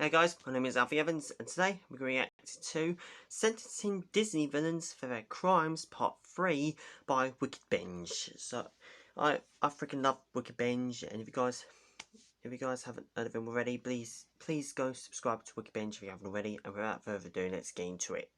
Hey guys, my name is Alfie Evans, and today we're going to react to Sentencing Disney Villains for Their Crimes Part 3 by Wickedbinge. So, I freaking love Wickedbinge, and if you guys haven't heard of him already, please go subscribe to Wickedbinge if you haven't already, and without further ado, let's get into it.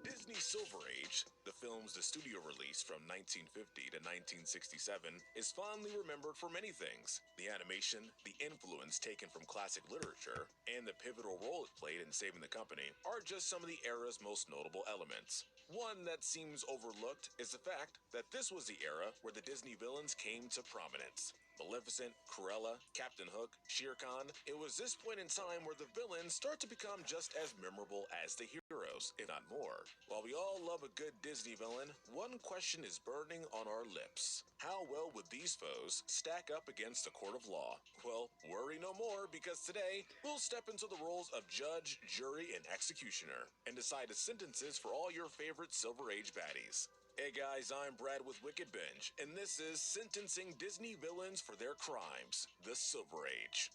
Disney Silver Age, the films the studio released from 1950 to 1967, is fondly remembered for many things. The animation, the influence taken from classic literature, and the pivotal role it played in saving the company are just some of the era's most notable elements. One that seems overlooked is the fact that this was the era where the Disney villains came to prominence. Maleficent, Cruella, Captain Hook, Shere Khan, it was this point in time where the villains start to become just as memorable as the heroes, if not more. While we all love a good Disney villain, one question is burning on our lips. How well would these foes stack up against a court of law? Well, worry no more, because today we'll step into the roles of judge, jury, and executioner and decide the sentences for all your favorite Silver Age baddies. Hey guys, I'm Brad with Wickedbinge, and this is Sentencing Disney Villains for Their Crimes, the Silver Age.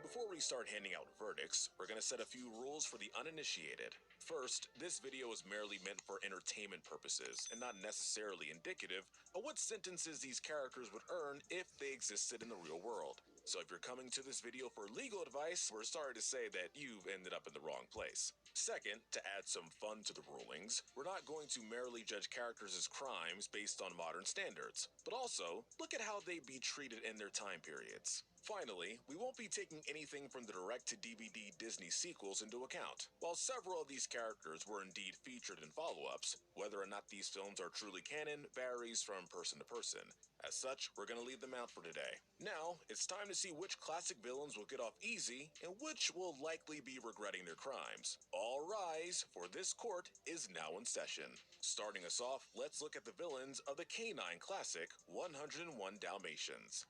Before we start handing out verdicts, we're going to set a few rules for the uninitiated. First, this video is merely meant for entertainment purposes and not necessarily indicative of what sentences these characters would earn if they existed in the real world. So if you're coming to this video for legal advice, we're sorry to say that you've ended up in the wrong place. Second, to add some fun to the rulings, we're not going to merely judge characters' crimes based on modern standards, but also look at how they'd be treated in their time periods. Finally, we won't be taking anything from the direct-to-DVD Disney sequels into account. While several of these characters were indeed featured in follow-ups, whether or not these films are truly canon varies from person to person. As such, we're going to leave them out for today. Now, it's time to see which classic villains will get off easy and which will likely be regretting their crimes. All rise, for this court is now in session. Starting us off, let's look at the villains of the canine classic 101 Dalmatians.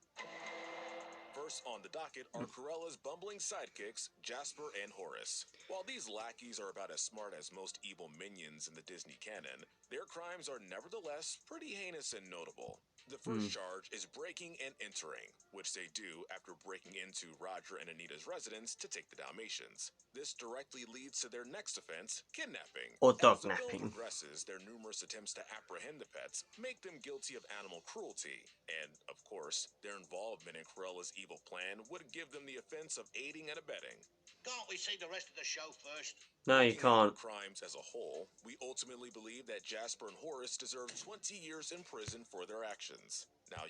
First on the docket are Cruella's bumbling sidekicks, Jasper and Horace. While these lackeys are about as smart as most evil minions in the Disney canon, their crimes are nevertheless pretty heinous and notable. The first charge is breaking and entering, which they do after breaking into Roger and Anita's residence to take the Dalmatians. This directly leads to their next offense, kidnapping. Or As the film dognapping. progresses, their numerous attempts to apprehend the pets make them guilty of animal cruelty, and, of course, their involvement in Cruella's evil plan would give them the offense of aiding and abetting. Can't we see the rest of the show first? No, you Looking at their can't. crimes as a whole, we ultimately believe that Jasper and Horace deserve 20 years in prison for their actions. Now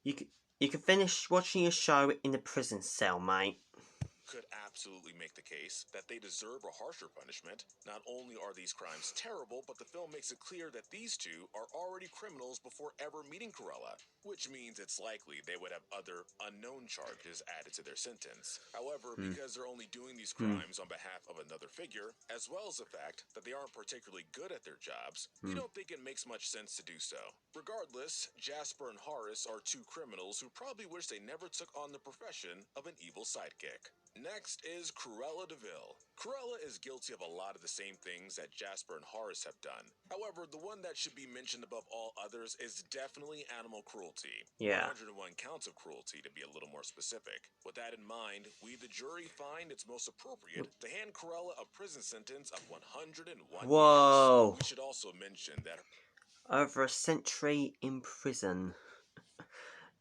You can finish watching your show in the prison cell, mate. could absolutely make the case that they deserve a harsher punishment. Not only are these crimes terrible, but the film makes it clear that these two are already criminals before ever meeting Cruella, which means it's likely they would have other unknown charges added to their sentence. However, because they're only doing these crimes on behalf of another figure, as well as the fact that they aren't particularly good at their jobs, we don't think it makes much sense to do so. Regardless, Jasper and Horace are two criminals who probably wish they never took on the profession of an evil sidekick. Next is Cruella de Vil. Cruella is guilty of a lot of the same things that Jasper and Horace have done. However, the one that should be mentioned above all others is definitely animal cruelty. Yeah. 101 counts of cruelty, to be a little more specific. With that in mind, we the jury find it's most appropriate to hand Cruella a prison sentence of 101 Whoa. years. We should also mention that Over a century in prison.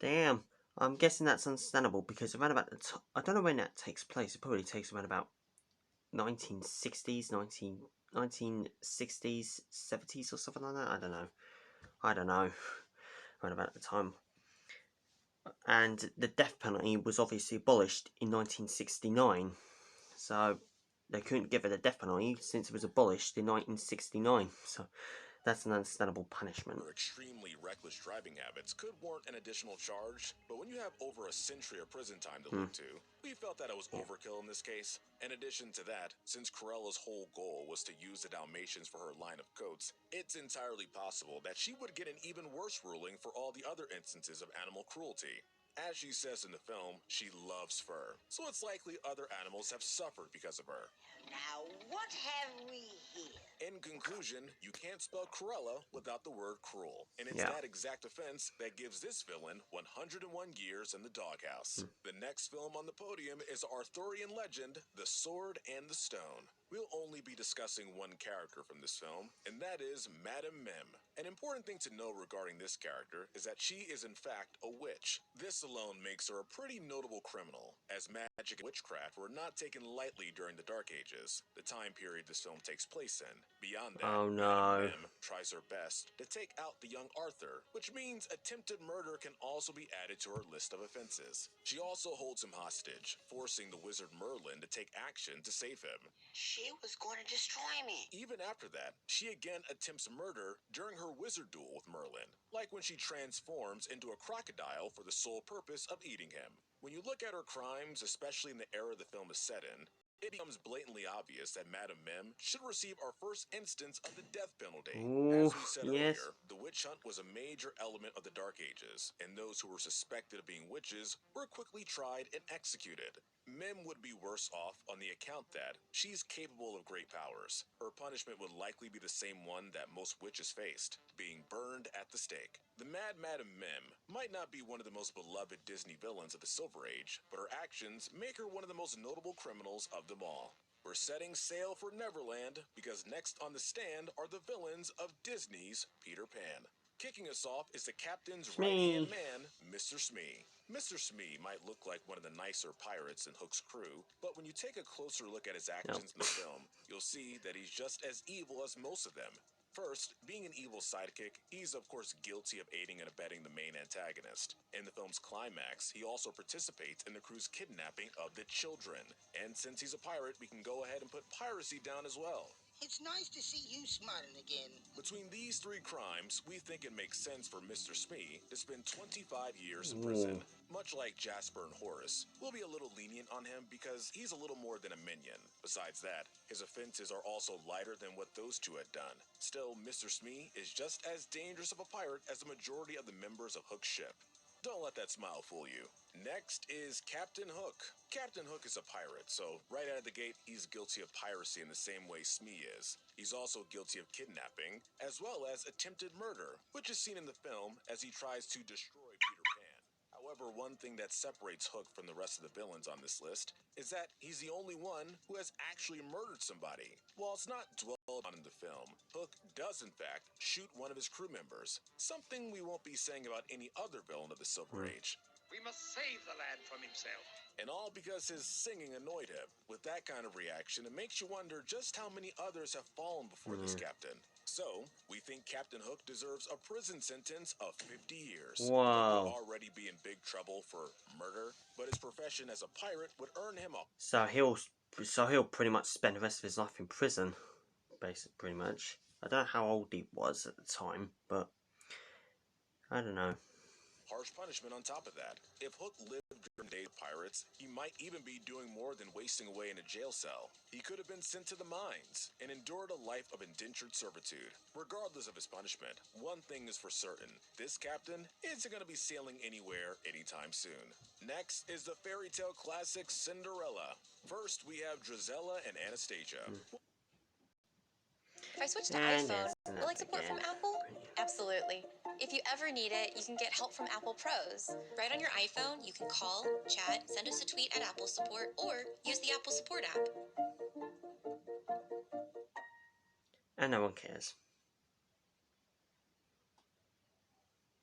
Damn. I'm guessing that's understandable because around about the I don't know when that takes place. It probably takes around about 1960s, 1960s, 70s or something like that. I don't know. Around about the time. And the death penalty was obviously abolished in 1969. So they couldn't give it a death penalty since it was abolished in 1969. So that's an understandable punishment. extremely reckless driving habits could warrant an additional charge, but when you have over a century of prison time to look to, we felt that it was overkill in this case. In addition to that, since Corella's whole goal was to use the Dalmatians for her line of coats, it's entirely possible that she would get an even worse ruling for all the other instances of animal cruelty. As she says in the film, she loves fur, so it's likely other animals have suffered because of her. Now, what have we here? In conclusion, you can't spell Cruella without the word cruel, and it's Yeah. that exact offense that gives this villain 101 years in the doghouse. The next film on the podium is Arthurian legend, The Sword and the Stone. We'll only be discussing one character from this film, and that is Madame Mim. An important thing to know regarding this character is that she is in fact a witch. This alone makes her a pretty notable criminal, as magic and witchcraft were not taken lightly during the Dark Ages, the time period this film takes place in. Beyond that, Oh no. Madame Mim tries her best to take out the young Arthur, which means attempted murder can also be added to her list of offenses. She also holds him hostage, forcing the wizard Merlin to take action to save him. She was going to destroy me. Even after that, she again attempts murder during her wizard duel with Merlin, like when she transforms into a crocodile for the sole purpose of eating him. When you look at her crimes, especially in the era the film is set in, it becomes blatantly obvious that Madame Mim should receive our first instance of the death penalty. Ooh, As we said yes. earlier, the witch hunt was a major element of the Dark Ages, and those who were suspected of being witches were quickly tried and executed. Mim would be worse off on the account that she's capable of great powers. Her punishment would likely be the same one that most witches faced, being burned at the stake. The Mad Madame Mim might not be one of the most beloved Disney villains of the Silver Age, but her actions make her one of the most notable criminals of them all. We're setting sail for Neverland because next on the stand are the villains of Disney's Peter Pan. Kicking us off is the captain's right-hand man, Mr. Smee. Mr. Smee might look like one of the nicer pirates in Hook's crew, but when you take a closer look at his actions in the film, you'll see that he's just as evil as most of them. First, being an evil sidekick, he's of course guilty of aiding and abetting the main antagonist. In the film's climax, he also participates in the crew's kidnapping of the children. And since he's a pirate, we can go ahead and put piracy down as well. It's nice to see you smiling again. Between these three crimes, we think it makes sense for Mr. Smee to spend 25 years in prison. Much like Jasper and Horace, we'll be a little lenient on him because he's a little more than a minion. Besides that, his offenses are also lighter than what those two had done. Still, Mr. Smee is just as dangerous of a pirate as the majority of the members of Hook's ship. Don't let that smile fool you. Next is Captain Hook. Captain Hook is a pirate, so right out of the gate, he's guilty of piracy in the same way Smee is. He's also guilty of kidnapping, as well as attempted murder, which is seen in the film as he tries to destroy Peter Pan. However, one thing that separates Hook from the rest of the villains on this list is that he's the only one who has actually murdered somebody. While it's not dwelled on in the film, Hook does in fact shoot one of his crew members, something we won't be saying about any other villain of the Silver Age. We must save the lad from himself. And all because his singing annoyed him. With that kind of reaction, it makes you wonder just how many others have fallen before this captain. So, we think Captain Hook deserves a prison sentence of 50 years. Wow. Hook will already be in big trouble for murder, but his profession as a pirate would earn him a... So he'll pretty much spend the rest of his life in prison, basically, pretty much. I don't know how old he was at the time, but I don't know. harsh punishment on top of that. If Hook lived during the days of pirates, he might even be doing more than wasting away in a jail cell. He could have been sent to the mines and endured a life of indentured servitude. Regardless of his punishment, one thing is for certain. This captain isn't going to be sailing anywhere anytime soon. Next is the fairy tale classic Cinderella. First, we have Drizella and Anastasia. If I switch to iPhone, will I support from Apple? Absolutely. If you ever need it, you can get help from Apple Pros. Right on your iPhone, you can call, chat, send us a tweet at Apple Support, or use the Apple Support app. And no one cares.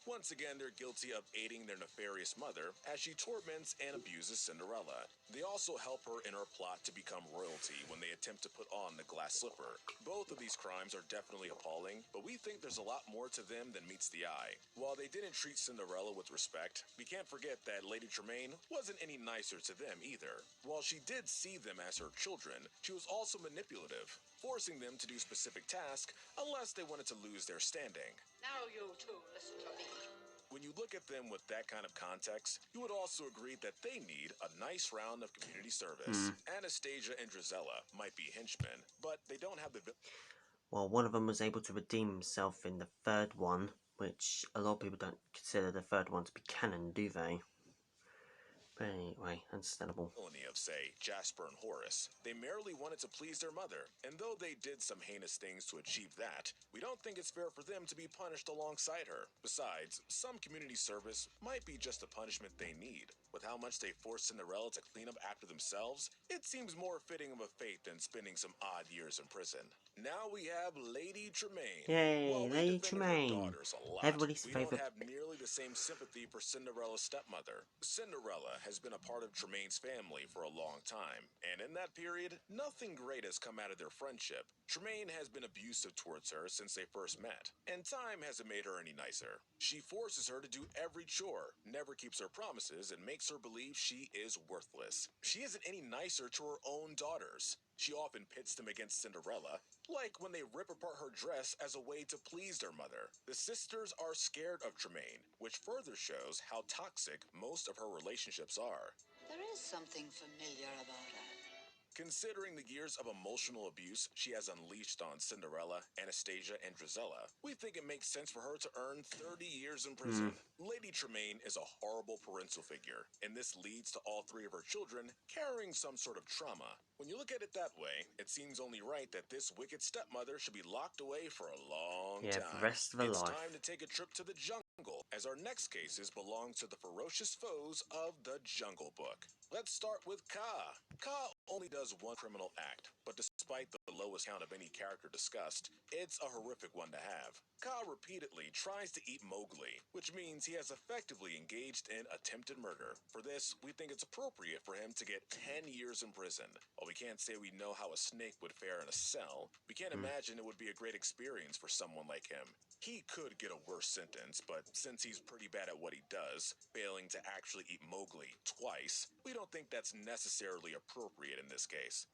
Once again, they're guilty of aiding their nefarious mother as she torments and abuses Cinderella. They also help her in her plot to become royalty when they attempt to put on the glass slipper. Both of these crimes are definitely appalling, but we think there's a lot more to them than meets the eye. While they didn't treat Cinderella with respect, we can't forget that Lady Tremaine wasn't any nicer to them either. While she did see them as her children, she was also manipulative, forcing them to do specific tasks unless they wanted to lose their standing. Now you two listen to me. When you look at them with that kind of context, you would also agree that they need a nice round of community service. Anastasia and Drizella might be henchmen, but they don't have the... Well, one of them was able to redeem himself in the third one, which a lot of people don't consider the third one to be canon, do they? But anyway, understandable. Of, say, Jasper and Horace. They merely wanted to please their mother, and though they did some heinous things to achieve that, we don't think it's fair for them to be punished alongside her. Besides, some community service might be just the punishment they need. With how much they forced Cinderella to clean up after themselves, it seems more fitting of a fate than spending some odd years in prison. Now we have Lady Tremaine. Yay, While we Lady defended her Tremaine. daughters a lot, Everybody's we don't favourite. have nearly the same sympathy for Cinderella's stepmother. Cinderella has been a part of Tremaine's family for a long time, and in that period, nothing great has come out of their friendship. Tremaine has been abusive towards her since they first met, and time hasn't made her any nicer. She forces her to do every chore, never keeps her promises, and makes her believe she is worthless. She isn't any nicer to her own daughters. She often pits them against Cinderella, like when they rip apart her dress as a way to please their mother. The sisters are scared of Tremaine, which further shows how toxic most of her relationships are. There is something familiar about her. Considering the years of emotional abuse she has unleashed on Cinderella, Anastasia, and Drizella, we think it makes sense for her to earn 30 years in prison. Lady Tremaine is a horrible parental figure, and this leads to all three of her children carrying some sort of trauma. When you look at it that way, it seems only right that this wicked stepmother should be locked away for a long time. For the rest of her It's life. time to take a trip to the jungle, as our next cases belong to the ferocious foes of the Jungle Book. Let's start with Kaa. Kaa only does one criminal act, but despite the lowest count of any character discussed, it's a horrific one to have. Kaa repeatedly tries to eat Mowgli, which means he has effectively engaged in attempted murder. For this, we think it's appropriate for him to get 10 years in prison. While we can't say we know how a snake would fare in a cell, we can't imagine it would be a great experience for someone like him. He could get a worse sentence, but since he's pretty bad at what he does, failing to actually eat Mowgli twice, we don't think that's necessarily appropriate in this case.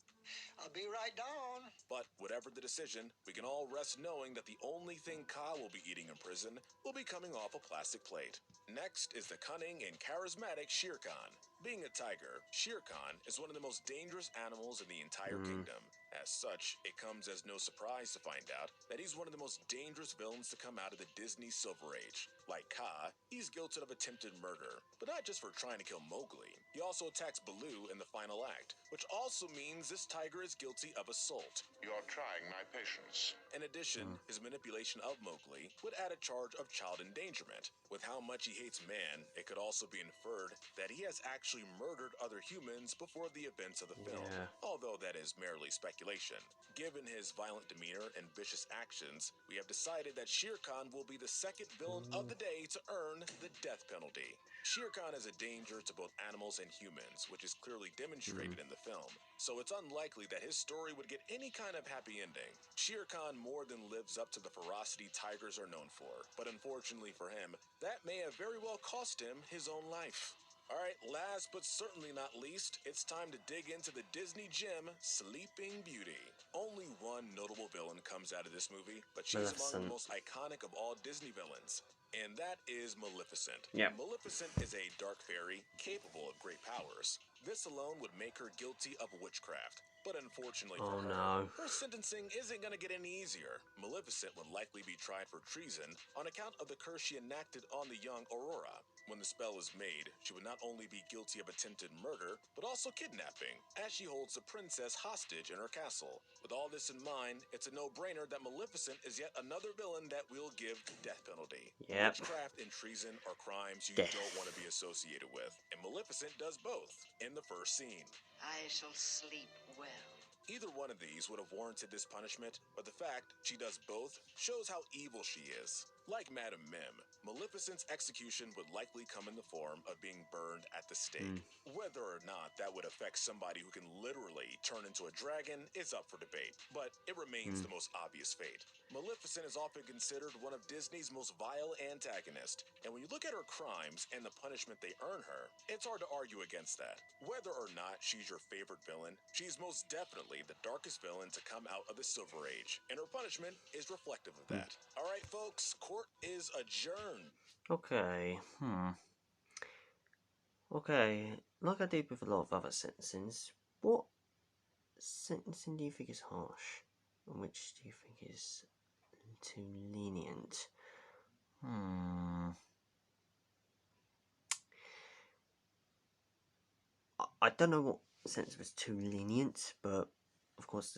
I'll be right down. But whatever the decision, we can all rest knowing that the only thing Kaa will be eating in prison will be coming off a plastic plate. Next is the cunning and charismatic Shere Khan. Being a tiger, Shere Khan is one of the most dangerous animals in the entire kingdom. As such, it comes as no surprise to find out that he's one of the most dangerous villains to come out of the Disney Silver Age. Like Kaa, he's guilty of attempted murder, but not just for trying to kill Mowgli. He also attacks Baloo in the final act, which also means this tiger is guilty of assault. You're trying my patience. In addition, his manipulation of Mowgli would add a charge of child endangerment. With how much he hates man, it could also be inferred that he has actually murdered other humans before the events of the film, although that is merely speculation. Given his violent demeanor and vicious actions, we have decided that Shere Khan will be the second villain of the day to earn the death penalty. Shere Khan is a danger to both animals and humans, which is clearly demonstrated in the film, so it's unlikely that his story would get any kind of happy ending. Shere Khan more than lives up to the ferocity tigers are known for, but unfortunately for him, that may have very well cost him his own life. Alright, last but certainly not least, it's time to dig into the Disney gem, Sleeping Beauty. Only one notable villain comes out of this movie, but she's among the most iconic of all Disney villains, and that is Maleficent. Maleficent is a dark fairy capable of great powers. This alone would make her guilty of witchcraft. But unfortunately for her, her sentencing isn't going to get any easier. Maleficent would likely be tried for treason on account of the curse she enacted on the young Aurora. When the spell is made, she would not only be guilty of attempted murder, but also kidnapping, as she holds the princess hostage in her castle. With all this in mind, it's a no-brainer that Maleficent is yet another villain that will give the death penalty. Witchcraft and treason are crimes you don't want to be associated with, and Maleficent does both in the first scene. I shall sleep well. Either one of these would have warranted this punishment, but the fact she does both shows how evil she is. Like Madame Mim, Maleficent's execution would likely come in the form of being burned at the stake. Whether or not that would affect somebody who can literally turn into a dragon is up for debate, but it remains the most obvious fate. Maleficent is often considered one of Disney's most vile antagonists, and when you look at her crimes and the punishment they earn her, it's hard to argue against that. Whether or not she's your favorite villain, she's most definitely the darkest villain to come out of the Silver Age, and her punishment is reflective of that. Alright folks, court is adjourned. Okay, Okay, like I did with a lot of other sentencings, what sentencing do you think is harsh? And which do you think is too lenient? I don't know what sentence was too lenient, but of course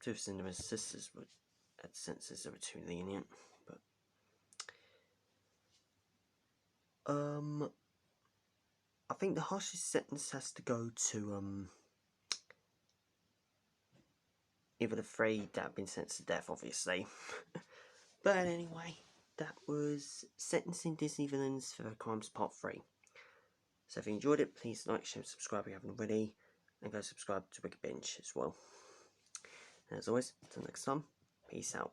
two of Cinema's sisters were had sentences that were too lenient. But I think the harshest sentence has to go to either the three that have been sentenced to death, obviously. But anyway, that was Sentencing Disney Villains for Their Crimes Part 3. So if you enjoyed it, please like, share, and subscribe if you haven't already, and go subscribe to Wickedbinge as well. And as always, until next time, peace out.